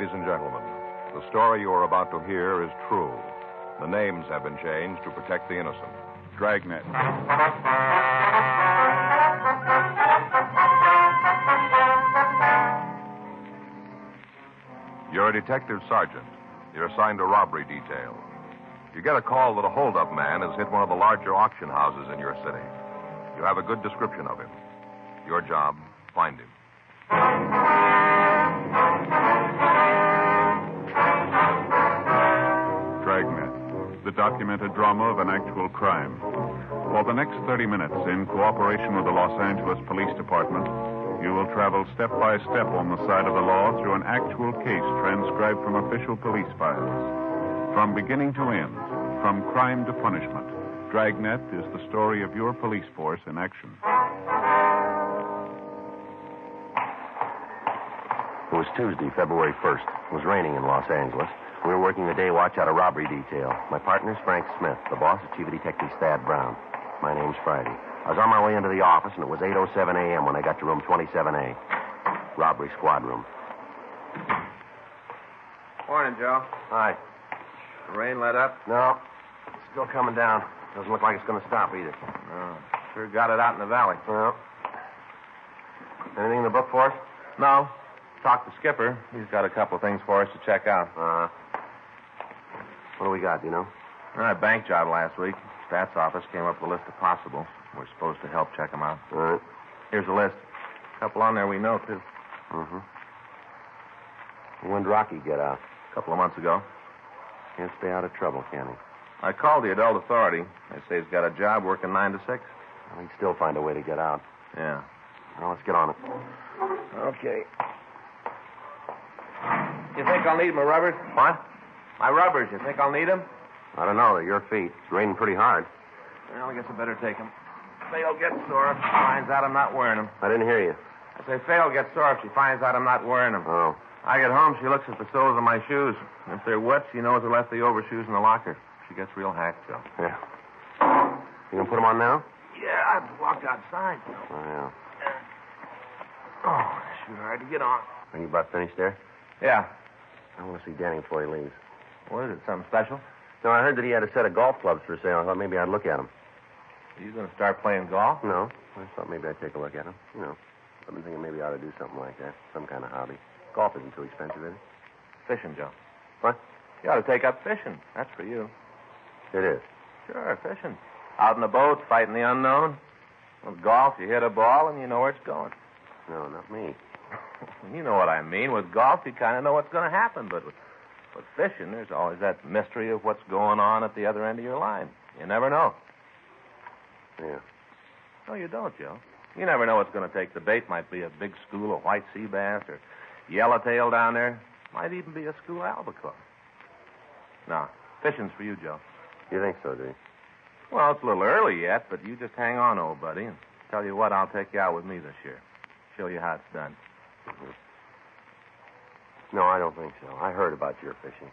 Ladies and gentlemen, the story you are about to hear is true. The names have been changed to protect the innocent. Dragnet. You're a detective sergeant. You're assigned to robbery detail. You get a call that a hold-up man has hit one of the larger auction houses in your city. You have a good description of him. Your job, find him. Dragnet, the documented drama of an actual crime. For the next 30 minutes, in cooperation with the Los Angeles Police Department, you will travel step by step on the side of the law through an actual case transcribed from official police files. From beginning to end, from crime to punishment, Dragnet is the story of your police force in action. It was Tuesday, February 1st. It was raining in Los Angeles. We were working the day watch out of robbery detail. My partner's Frank Smith. The boss is Chief Detective Thad Brown. My name's Friday. I was on my way into the office, and it was 8:07 a.m. when I got to room 27A. Robbery squad room. Morning, Joe. Hi. The rain let up? No. It's still coming down. Doesn't look like it's going to stop either. No. Sure got it out in the valley. Well. Anything in the book for us? No. Talked to Skipper. He's got a couple of things for us to check out. What do we got, do you know? A bank job last week. Stats office came up with a list of possibles. We're supposed to help check them out. All right. Here's a list. A couple on there we know, too. Mm-hmm. When did Rocky get out? A couple of months ago. Can't stay out of trouble, can he? I called the adult authority. They say he's got a job working 9 to 6. Well, he'd still find a way to get out. Yeah. Well, let's get on it. Okay. You think I'll need my rubbers? What? My rubbers. You think I'll need them? I don't know. They're your feet. It's raining pretty hard. Well, I guess I better take them. Faye'll get sore if she finds out I'm not wearing them. I didn't hear you. I say Faye'll get sore if she finds out I'm not wearing them. Oh. I get home, she looks at the soles of my shoes. If they're wet, she knows I left the overshoes in the locker. She gets real hacked, Joe. Yeah. You gonna put them on now? Yeah, I have to walk outside. Oh, yeah. Oh, sure hard to get on. Are you about finished there? Yeah. I want to see Danny before he leaves. What is it, something special? No, I heard that he had a set of golf clubs for sale. I thought maybe I'd look at them. Are you going to start playing golf? No. I thought maybe I'd take a look at them. You know, I've been thinking maybe I ought to do something like that. Some kind of hobby. Golf isn't too expensive, is it? Fishing, Joe. What? You ought to take up fishing. That's for you. It is. Sure, fishing. Out in the boat, fighting the unknown. With golf, you hit a ball and you know where it's going. No, not me. You know what I mean. With golf, you kind of know what's going to happen. But with fishing, there's always that mystery of what's going on at the other end of your line. You never know. Yeah. No, you don't, Joe. You never know what's going to take. The bait might be a big school of white sea bass or yellowtail down there. Might even be a school of albacore. No, fishing's for you, Joe. You think so, do you? Well, it's a little early yet, but you just hang on, old buddy, and tell you what, I'll take you out with me this year. Show you how it's done. Mm-hmm. No, I don't think so. I heard about your fishing.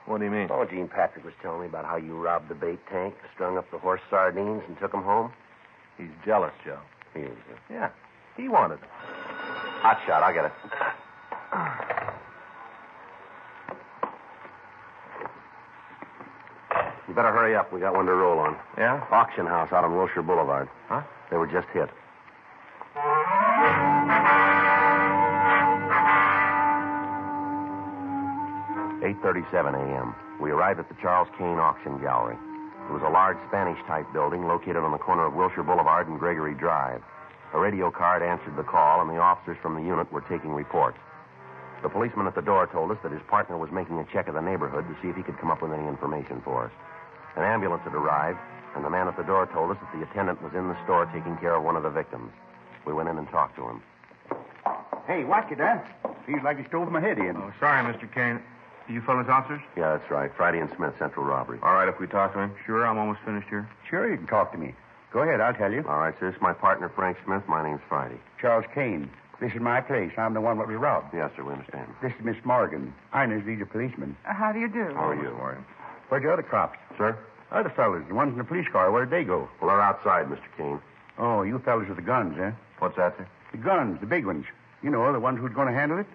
What do you mean? Oh, Gene Patrick was telling me about how you robbed the bait tank, strung up the horse sardines, and took them home. He's jealous, Joe. He is. Yeah, he wanted them. Hot shot, I'll get it. You better hurry up. We got one to roll on. Yeah? Auction house out on Wilshire Boulevard. Huh? They were just hit. "8:37 a.m. We arrived at the Charles Kane Auction Gallery. It was a large Spanish-type building located on the corner of Wilshire Boulevard and Gregory Drive. A radio card answered the call, and the officers from the unit were taking reports. The policeman at the door told us that his partner was making a check of the neighborhood to see if he could come up with any information for us. An ambulance had arrived, and the man at the door told us that the attendant was in the store taking care of one of the victims. We went in and talked to him. Hey, watch it, huh? Seems like he stole my head in. Oh, sorry, Mr. Kane. You fellas officers? Yeah, that's right. Friday and Smith, Central Robbery. All right, if we talk to him? Sure, I'm almost finished here. Sure, you can talk to me. Go ahead, I'll tell you. All right, sir. This is my partner, Frank Smith. My name's Friday. Charles Kane. This is my place. I'm the one that was robbed. Yes, sir, we understand. This is Miss Morgan. Ina's these are policemen. How do you do? How are you? Morgan. Where'd the other cops? Sir? Other fellas, the ones in the police car, where'd they go? Well, they're outside, Mr. Kane. Oh, you fellas with the guns, huh? What's that, sir? The guns, the big ones. You know, the ones who's going to handle it?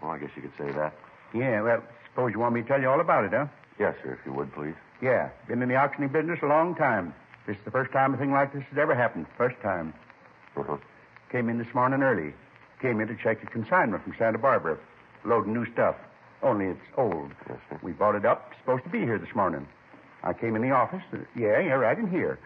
Well, I guess you could say that. Yeah, well, suppose you want me to tell you all about it, huh? Yes, sir, if you would, please. Yeah, been in the auctioning business a long time. This is the first time a thing like this has ever happened. First time. Uh-huh. Came in this morning early. Came in to check a consignment from Santa Barbara. Loading new stuff. Only it's old. Yes, sir. We bought it up. Supposed to be here this morning. I came in the office. Yeah, right in here.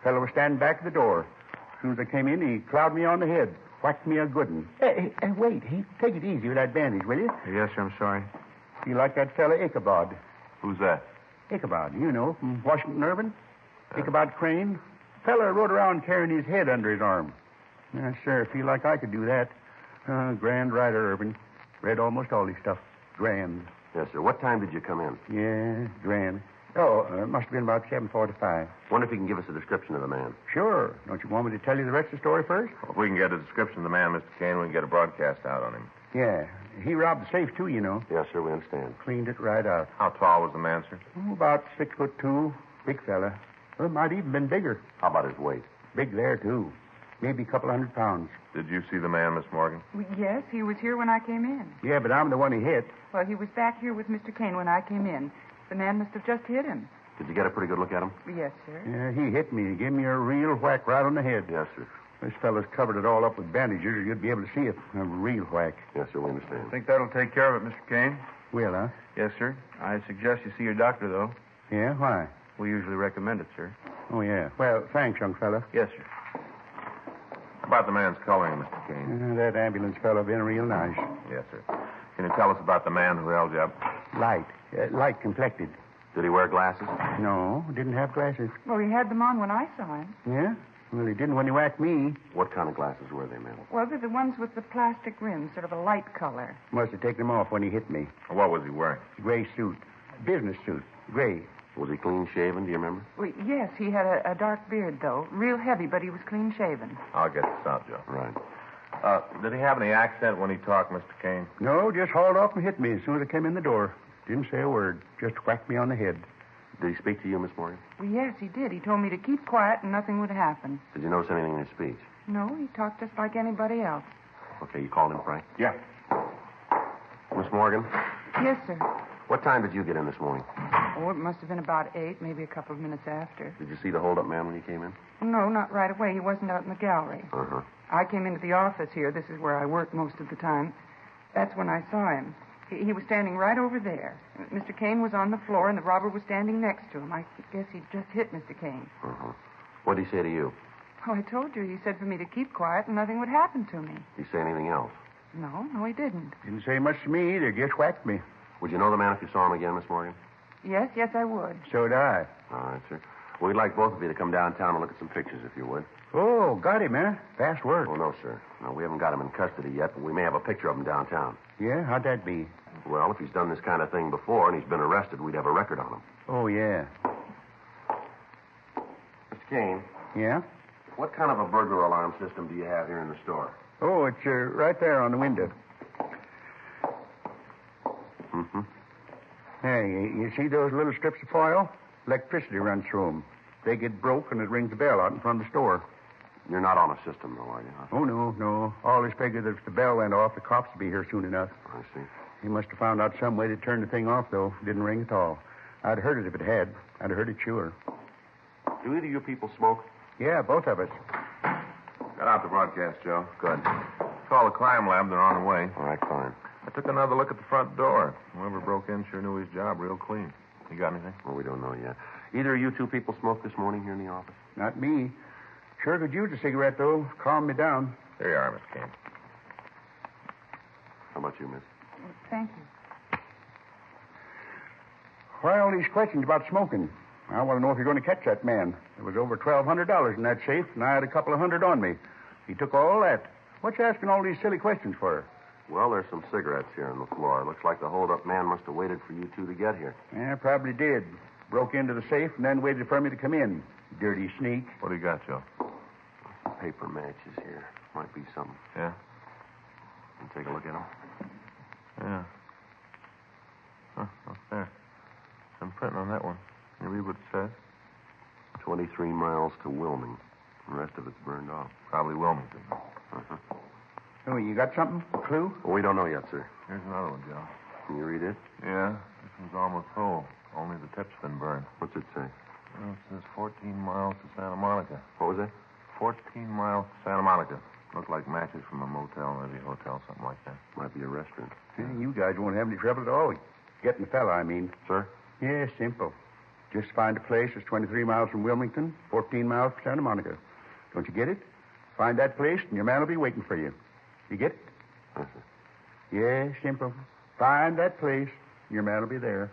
Fellow was standing back at the door. As soon as I came in, he clouded me on the head. Whacked me a good one. Hey, wait. Take it easy with that bandage, will you? Yes, sir, I'm sorry. You like that fella Ichabod? Who's that? Ichabod, you know, from Washington Irving. Ichabod Crane. Fella rode around carrying his head under his arm. Yes, sir, feel like I could do that. Grand writer, Irving. Read almost all his stuff. Grand. Yes, sir. What time did you come in? Yeah, grand. Oh, it must have been about 7:45. Wonder if you can give us a description of the man. Sure. Don't you want me to tell you the rest of the story first? Well, if we can get a description of the man, Mr. Kane, we can get a broadcast out on him. Yeah. He robbed the safe, too, you know. Yes, sir, we understand. Cleaned it right out. How tall was the man, sir? Oh, about 6'2". Big fella. Well, might even been bigger. How about his weight? Big there, too. Maybe a couple 100 pounds. Did you see the man, Miss Morgan? Well, yes, he was here when I came in. Yeah, but I'm the one he hit. Well, he was back here with Mr. Kane when I came in. The man must have just hit him. Did you get a pretty good look at him? Yes, sir. Yeah, he hit me. He gave me a real whack right on the head. Yes, sir. This fellow's covered it all up with bandages, or you'd be able to see it. A real whack. Yes, sir, we understand. I think that'll take care of it, Mr. Kane. Will, huh? Yes, sir. I suggest you see your doctor, though. Yeah, why? We usually recommend it, sir. Oh, yeah. Well, thanks, young fella. Yes, sir. How about the man's coloring, Mr. Kane? That ambulance fellow been real nice. Yes, sir. Can you tell us about the man who held you up? Light complected. Did he wear glasses? No, didn't have glasses. Well, he had them on when I saw him. Yeah? Well, he didn't when he whacked me. What kind of glasses were they, ma'am? Well, they're the ones with the plastic rims, sort of a light color. Must have taken them off when he hit me. What was he wearing? Gray suit. Business suit. Gray. Was he clean shaven, do you remember? Well, yes, he had a dark beard, though. Real heavy, but he was clean shaven. I'll get this out, Joe. Right. Did he have any accent when he talked, Mr. Kane? No, just hauled off and hit me as soon as I came in the door. Didn't say a word. Just whacked me on the head. Did he speak to you, Miss Morgan? Well, yes, he did. He told me to keep quiet and nothing would happen. Did you notice anything in his speech? No, he talked just like anybody else. Okay, you called him, Frank? Yeah. Miss Morgan, Yes, sir. what time did you get in this morning? Oh, it must have been about 8, maybe a couple of minutes after. Did you see the hold-up man when he came in? No, not right away. He wasn't out in the gallery. Uh-huh. I came into the office here. This is where I work most of the time. That's when I saw him. He was standing right over there. Mr. Kane was on the floor, and the robber was standing next to him. I guess he'd just hit Mr. Kane. Uh-huh. What did he say to you? Oh, I told you. He said for me to keep quiet and nothing would happen to me. Did he say anything else? No, he didn't. Didn't say much to me either. Just whacked me. Would you know the man if you saw him again, Miss Morgan? Yes, I would. So'd I. All right, sir. Well, we'd like both of you to come downtown and look at some pictures, if you would. Oh, got him, huh? Fast work. Oh, no, sir. No, we haven't got him in custody yet, but we may have a picture of him downtown. Yeah? How'd that be? Well, if he's done this kind of thing before and he's been arrested, we'd have a record on him. Oh, yeah. Mr. Kane, Yeah? what kind of a burglar alarm system do you have here in the store? Oh, it's right there on the window. Mm-hmm. Hey, you see those little strips of foil? Electricity runs through them. They get broke and it rings the bell out in front of the store. You're not on a system, though, are you? Huh? Oh, no. Always figured that if the bell went off, the cops would be here soon enough. I see. He must have found out some way to turn the thing off, though. Didn't ring at all. I'd heard it if it had. I'd heard it sure. Do either of you people smoke? Yeah, both of us. Got out the broadcast, Joe. Good. Call the crime lab. They're on the way. All right, fine. I took another look at the front door. Whoever broke in sure knew his job real clean. You got anything? Well, we don't know yet. Either of you two people smoked this morning here in the office? Not me. Sure could use a cigarette, though. Calm me down. There you are, Mr. Kane. How about you, miss? Thank you. Why all these questions about smoking? I want to know if you're going to catch that man. There was over $1,200 in that safe, and I had a couple of hundred on me. He took all that. What you asking all these silly questions for? Well, there's some cigarettes here on the floor. Looks like the hold-up man must have waited for you two to get here. Yeah, probably did. Broke into the safe and then waited for me to come in. Dirty sneak. What do you got, Joe? Some paper matches here. Might be something. Yeah? You take a look at them. Yeah. Huh, what's there? Some printing on that one. Can you read what it says? 23 miles to Wilming. The rest of it's burned off. Probably Wilmington. Uh-huh. Oh, you got something? A clue? Well, we don't know yet, sir. Here's another one, Joe. Can you read it? Yeah, this one's almost full. Only the tip's been burned. What's it say? Well, it says 14 miles to Santa Monica. What was that? 14 miles to Santa Monica. Look like matches from a motel, maybe a hotel, something like that. Might be a restaurant. Yeah, you guys won't have any trouble at all. Getting the fella, I mean. Sir? Yeah, simple. Just find a place that's 23 miles from Wilmington, 14 miles from Santa Monica. Don't you get it? Find that place, and your man will be waiting for you. You get it? Yes, sir. Yeah, simple. Find that place, and your man will be there.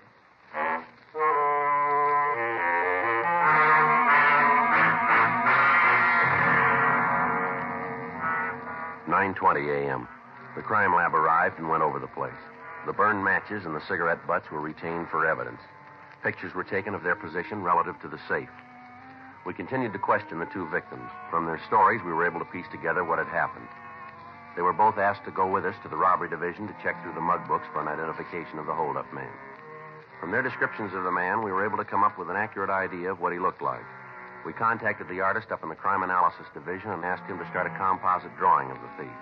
9:20 a.m. The crime lab arrived and went over the place. The burned matches and the cigarette butts were retained for evidence. Pictures were taken of their position relative to the safe. We continued to question the two victims. From their stories, we were able to piece together what had happened. They were both asked to go with us to the robbery division to check through the mug books for an identification of the holdup man. From their descriptions of the man, we were able to come up with an accurate idea of what he looked like. We contacted the artist up in the crime analysis division and asked him to start a composite drawing of the thief.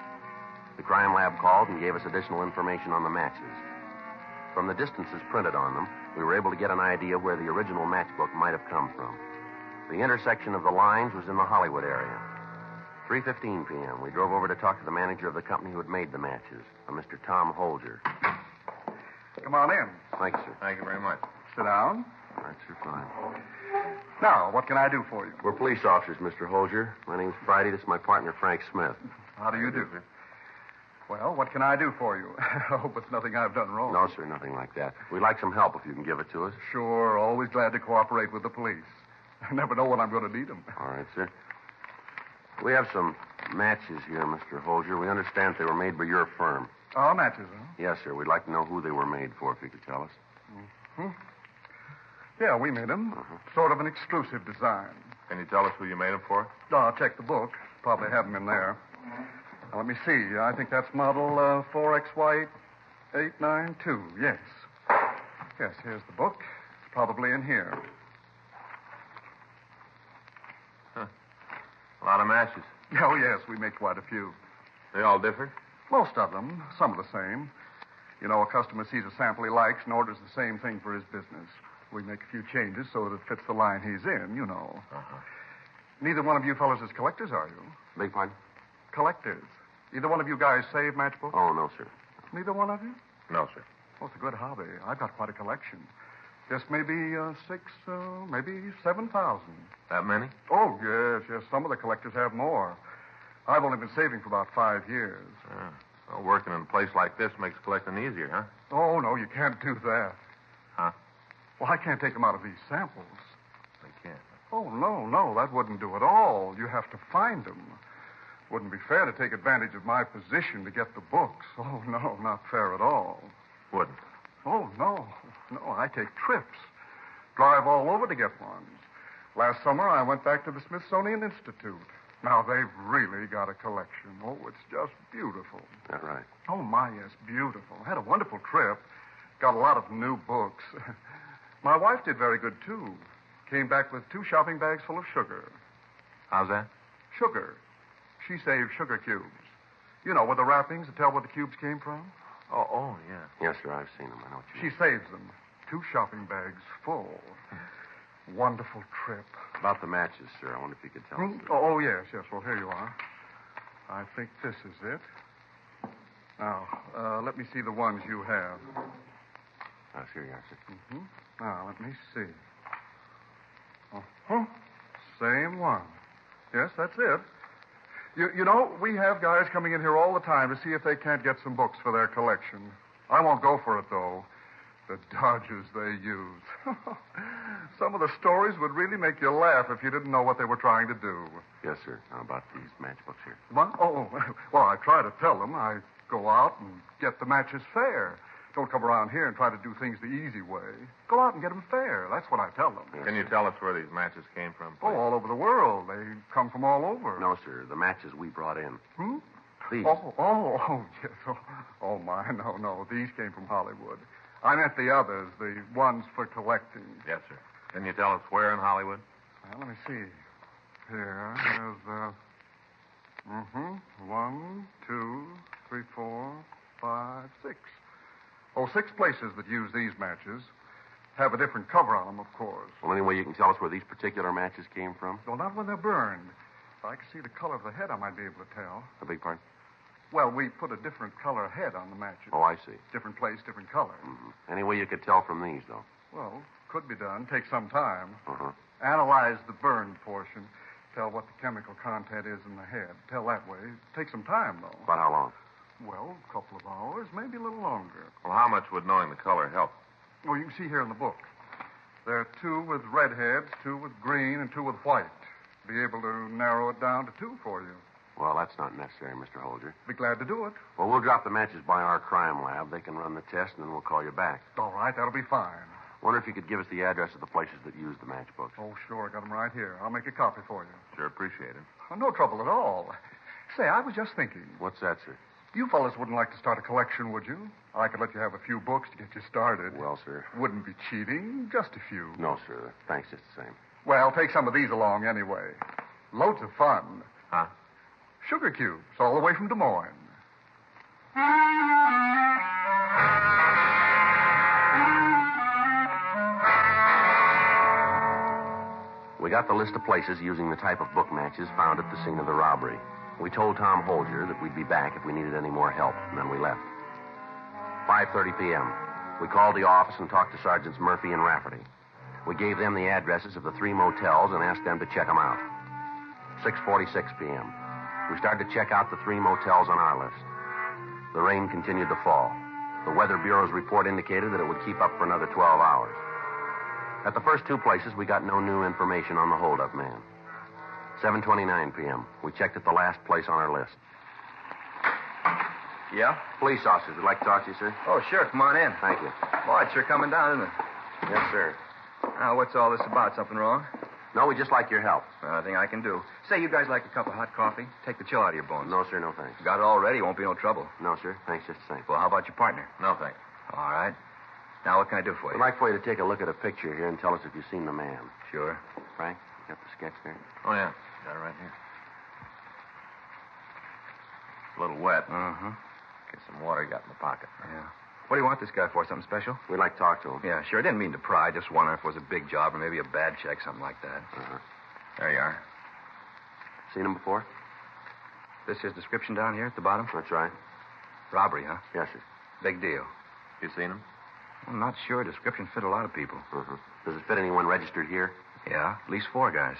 The crime lab called and gave us additional information on the matches. From the distances printed on them, we were able to get an idea where the original matchbook might have come from. The intersection of the lines was in the Hollywood area. 3:15 p.m., we drove over to talk to the manager of the company who had made the matches, a Mr. Tom Holger. Come on in. Thanks, sir. Thank you very much. Sit down. All right, sir, fine. Now, what can I do for you? We're police officers, Mr. Holger. My name's Friday. This is my partner, Frank Smith. How do you do? Well, what can I do for you? I hope it's nothing I've done wrong. No, sir, nothing like that. We'd like some help if you can give it to us. Sure, always glad to cooperate with the police. I never know when I'm going to need them. All right, sir. We have some matches here, Mr. Holger. We understand they were made by your firm. Oh, matches, huh? Yes, sir. We'd like to know who they were made for, if you could tell us. Hmm? Yeah, we made them. Sort of an exclusive design. Can you tell us who you made them for? I'll check the book. Probably have them in there. Now, let me see. I think that's model 4XY892. Yes. Yes, here's the book. It's probably in here. Huh. A lot of matches. Oh, yes, we make quite a few. They all differ? Most of them. Some are the same. You know, a customer sees a sample he likes and orders the same thing for his business. We make a few changes so that it fits the line he's in, you know. Uh-huh. Neither one of you fellows is collectors, are you? Beg pardon? Collectors. Either one of you guys save matchbooks? Oh, no, sir. Neither one of you? No, sir. Oh, it's a good hobby. I've got quite a collection. Just maybe 7,000. That many? Oh, yes. Some of the collectors have more. I've only been saving for about 5 years. Well, working in a place like this makes collecting easier, huh? Oh, no, you can't do that. Huh? Well, I can't take them out of these samples. They can't. Oh, no, that wouldn't do at all. You have to find them. Wouldn't be fair to take advantage of my position to get the books. Oh, no, not fair at all. Wouldn't. Oh, no, I take trips. Drive all over to get ones. Last summer, I went back to the Smithsonian Institute. Now, they've really got a collection. Oh, it's just beautiful. Is that right? Oh, my, yes, beautiful. Had a wonderful trip. Got a lot of new books. My wife did very good, too. Came back with 2 shopping bags full of sugar. How's that? Sugar. She saved sugar cubes. You know, with the wrappings to tell where the cubes came from? Oh, yeah. Yes, sir, I've seen them. I know what you She saves them. 2 shopping bags full. Wonderful trip. About the matches, sir, I wonder if you could tell us. Oh, yes. Well, here you are. I think this is it. Now, let me see the ones you have. Here you are, sir. Mm-hmm. Now, let me see. Uh-huh. Same one. Yes, that's it. You know, we have guys coming in here all the time to see if they can't get some books for their collection. I won't go for it, though. The dodges they use. Some of the stories would really make you laugh if you didn't know what they were trying to do. Yes, sir. How about these matchbooks here? What? Oh, well, I try to tell them. I go out and get the matches fair. Don't come around here and try to do things the easy way. Go out and get them fair. That's what I tell them. Yes, Can you tell us where these matches came from, Oh, please? all over the world. They come from all over. No, sir. The matches we brought in. Hmm? These. Oh, yes. Oh, my, no. These came from Hollywood. I meant the others, the ones for collecting. Yes, sir. Can you tell us where in Hollywood? Now, let me see. Here, there's, 1, 2, 3, 4, 5, 6. Oh, 6 places that use these matches. Have a different cover on them, of course. Well, any way you can tell us where these particular matches came from? Well, not when they're burned. If I could see the color of the head, I might be able to tell. A big part? Well, we put a different color head on the matches. Oh, I see. Different place, different color. Mm-hmm. Any way you could tell from these, though? Well, could be done. Take some time. Uh-huh. Analyze the burned portion. Tell what the chemical content is in the head. Tell that way. Take some time, though. About how long? Well, a couple of hours, maybe a little longer. Well, how much would knowing the color help? Oh, you can see here in the book. There are 2 with red heads, 2 with green, and 2 with white. Be able to narrow it down to 2 for you. Well, that's not necessary, Mr. Holger. Be glad to do it. Well, we'll drop the matches by our crime lab. They can run the test, and then we'll call you back. All right, that'll be fine. Wonder if you could give us the address of the places that use the matchbooks. Oh, sure. I got them right here. I'll make a copy for you. Sure appreciate it. Oh, no trouble at all. Say, I was just thinking. What's that, sir? You fellas wouldn't like to start a collection, would you? I could let you have a few books to get you started. Well, sir. Wouldn't be cheating. Just a few. No, sir. Thanks just the same. Well, take some of these along anyway. Loads of fun. Huh? Sugar cubes, all the way from Des Moines. We got the list of places using the type of book matches found at the scene of the robbery. We told Tom Holger that we'd be back if we needed any more help, and then we left. 5:30 p.m. We called the office and talked to Sergeants Murphy and Rafferty. We gave them the addresses of the 3 motels and asked them to check them out. 6:46 p.m. We started to check out the 3 motels on our list. The rain continued to fall. The Weather Bureau's report indicated that it would keep up for another 12 hours. At the first 2 places, we got no new information on the holdup man. 7:29 p.m. We checked at the last place on our list. Yeah? Police officers, would like to talk to you, sir. Oh, sure. Come on in. Thank you. Boy, it's sure coming down, isn't it? Yes, sir. Now, what's all this about? Something wrong? No, we just like your help. Nothing I can do. Say, you guys like a cup of hot coffee? Take the chill out of your bones. No, sir, no thanks. Got it all ready. Won't be no trouble. No, sir. Thanks just the same. Well, how about your partner? No, thanks. All right. Now, what can I do for I'd you? like for you to take a look at a picture here and tell us if you've seen the man. Sure. Frank, you got the sketch there? Oh, yeah. Got it right here. A little wet. Uh-huh. Get some water you got in the pocket. Yeah. What do you want this guy for? Something special? We'd like to talk to him. Yeah, sure. I didn't mean to pry. Just wondering if it was a big job or maybe a bad check, something like that. Uh-huh. There you are. Seen him before? This his description down here at the bottom? That's right. Robbery, huh? Yes, sir. Big deal. You seen him? I'm not sure. Description fit a lot of people. Uh-huh. Does it fit anyone registered here? Yeah, at least 4 guys.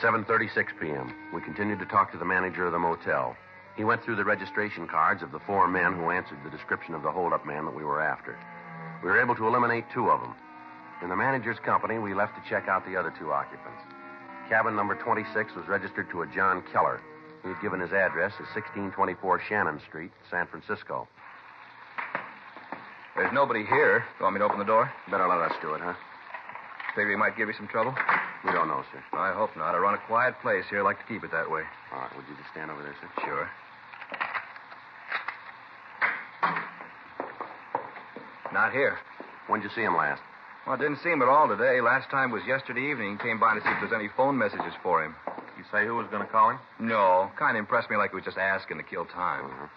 7:36 p.m. We continued to talk to the manager of the motel. He went through the registration cards of the 4 men who answered the description of the holdup man that we were after. We were able to eliminate 2 of them. In the manager's company, we left to check out the other 2 occupants. Cabin number 26 was registered to a John Keller. He had given his address as 1624 Shannon Street, San Francisco. There's nobody here. You want me to open the door? Better let us do it, huh? Figure he might give you some trouble? We don't know, sir. I hope not. I run a quiet place here. I like to keep it that way. All right, would you just stand over there, sir? Sure. Not here. When'd you see him last? Well, I didn't see him at all today. Last time was yesterday evening. Came by to see if there's any phone messages for him. You say who was going to call him? No. Kind of impressed me like he was just asking to kill time. Uh-huh.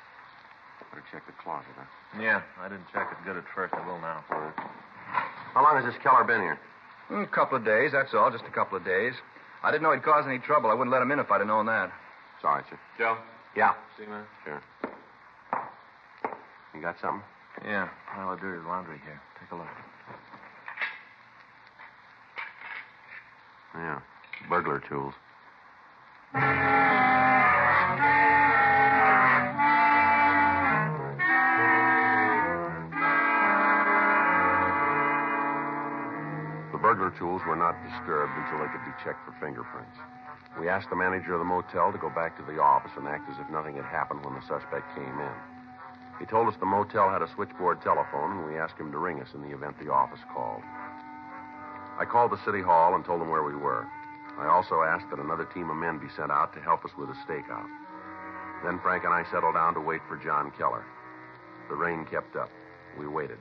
Better check the closet, huh? Yeah, I didn't check it good at first. I will now. All right. How long has this Keller been here? A couple of days, that's all. Just a couple of days. I didn't know he'd cause any trouble. I wouldn't let him in if I'd have known that. Sorry, sir. Joe? Yeah. See, man? Sure. You got something? Yeah, pile of dirty laundry here. Take a look. Yeah. Burglar tools. The burglar tools were not disturbed until they could be checked for fingerprints. We asked the manager of the motel to go back to the office and act as if nothing had happened when the suspect came in. He told us the motel had a switchboard telephone, and we asked him to ring us in the event the office called. I called the city hall and told them where we were. I also asked that another team of men be sent out to help us with a stakeout. Then Frank and I settled down to wait for John Keller. The rain kept up. We waited.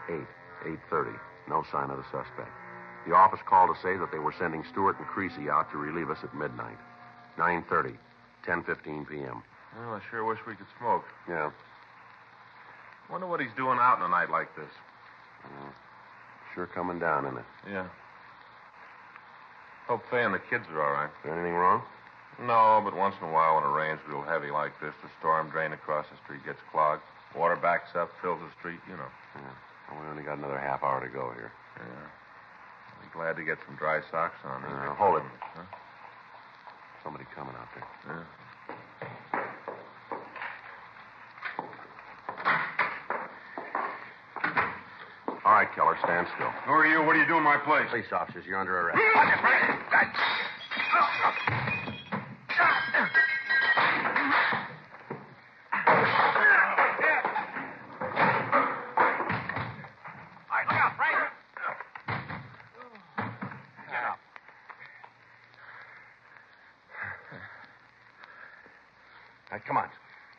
8:30. No sign of the suspect. The office called to say that they were sending Stewart and Creasy out to relieve us at midnight. 9:30. 10:15 p.m. Well, I sure wish we could smoke. Yeah. Wonder what he's doing out on a night like this. Sure coming down, isn't it? Yeah. Hope Fay and the kids are all right. Is there anything wrong? No, but once in a while when it rains real heavy like this, the storm drain across the street gets clogged. Water backs up, fills the street, you know. Yeah. Well, we only got another half hour to go here. Yeah. I'll be glad to get some dry socks on. Hold it. Huh? Somebody coming out there. Yeah. All right, Keller, stand still. Who are you? What are you doing in my place? Police officers, you're under arrest. Come on.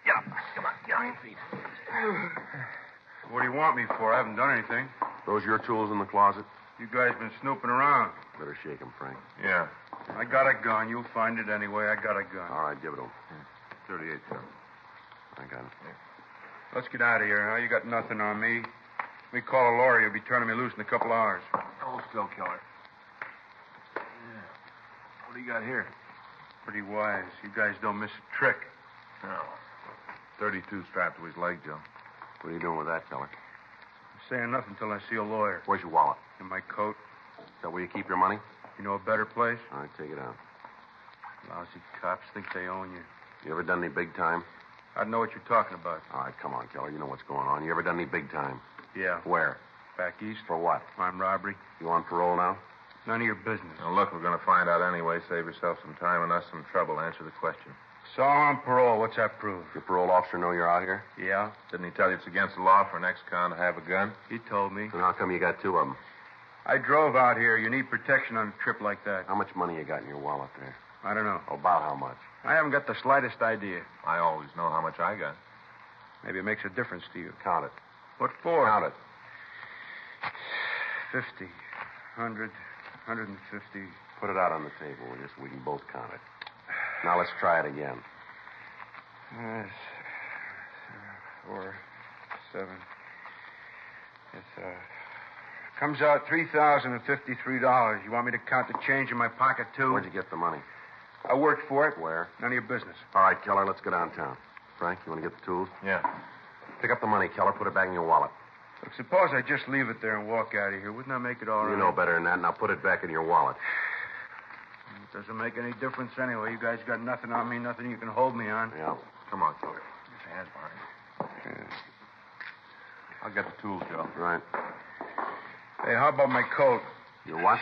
Get up. Come on. Get on your feet. What do you want me for? I haven't done anything. Those your tools in the closet? You guys been snooping around. Better shake 'em, Frank. Yeah. I got a gun. You'll find it anyway. I got a gun. All right, give it to him. 38, John. I got it. Let's get out of here, huh? You got nothing on me. We call a lawyer. You'll be turning me loose in a couple hours. Hold still, Keller. Yeah. What do you got here? Pretty wise. You guys don't miss a trick. No. 32 strapped to his leg, Joe. What are you doing with that, Keller? I'm saying nothing until I see a lawyer. Where's your wallet? In my coat. Is that where you keep your money? You know a better place? All right, take it out. Lousy cops think they own you. You ever done any big time? I know what you're talking about. All right, come on, Keller. You know what's going on. You ever done any big time? Yeah. Where? Back east. For what? Armed robbery. You on parole now? None of your business. Now, look, we're going to find out anyway. Save yourself some time and us some trouble. Answer the question. So I'm on parole. What's that prove? Your parole officer know you're out here? Yeah. Didn't he tell you it's against the law for an ex-con to have a gun? He told me. Then how come you got two of them? I drove out here. You need protection on a trip like that. How much money you got in your wallet there? I don't know. About how much? I haven't got the slightest idea. I always know how much I got. Maybe it makes a difference to you. Count it. What for? Count it. 50, 100, 150. Put it out on the table, will you, so we can both count it. Now let's try it again. 4, 7. It's comes out $3,053. You want me to count the change in my pocket too? Where'd you get the money? I worked for it. Where? None of your business. All right, Keller, let's go downtown. Frank, you want to get the tools? Yeah. Pick up the money, Keller. Put it back in your wallet. Look, suppose I just leave it there and walk out of here. Wouldn't that make it all right? You know better than that. Now put it back in your wallet. It doesn't make any difference anyway. You guys got nothing on me, nothing you can hold me on. Yeah. Come on, Keller. Get your hands behind. I'll get the tools, Joe. Right. Hey, how about my coat? Your what?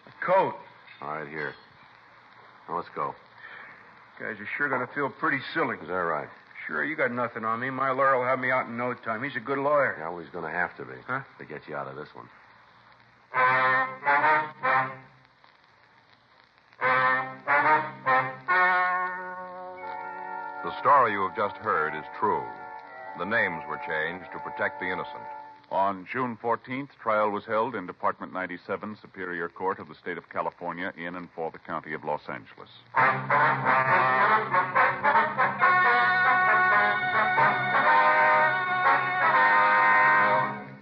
My coat. All right, here. Now let's go. You guys are sure going to feel pretty silly. Is that right? Sure, you got nothing on me. My lawyer will have me out in no time. He's a good lawyer. Yeah, well, he's going to have to be. Huh? To get you out of this one. The story you have just heard is true. The names were changed to protect the innocent. On June 14th, trial was held in Department 97, Superior Court of the State of California, in and for the County of Los Angeles.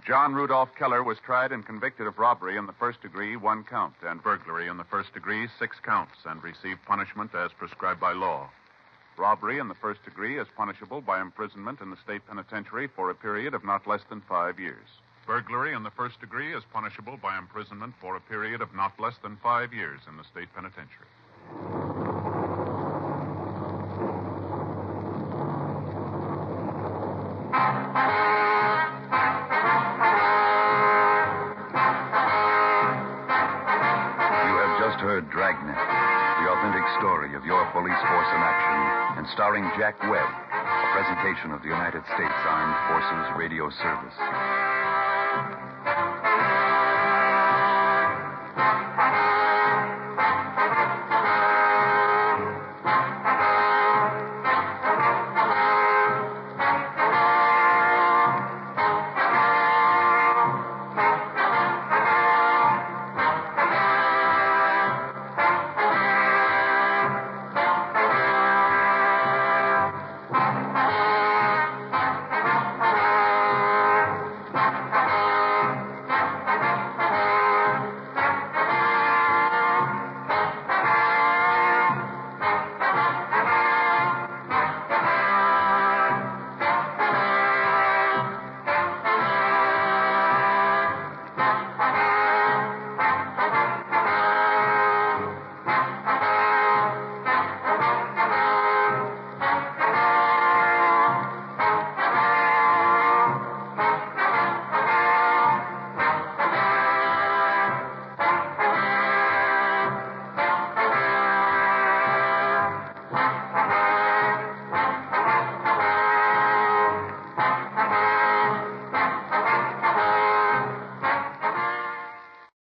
John Rudolph Keller was tried and convicted of robbery in the first degree, 1 count, and burglary in the first degree, 6 counts, and received punishment as prescribed by law. Robbery in the first degree is punishable by imprisonment in the state penitentiary for a period of not less than 5 years. Burglary in the first degree is punishable by imprisonment for a period of not less than 5 years in the state penitentiary. You have just heard Dragnet, the authentic story of your police force in action, and starring Jack Webb, a presentation of the United States Armed Forces Radio Service.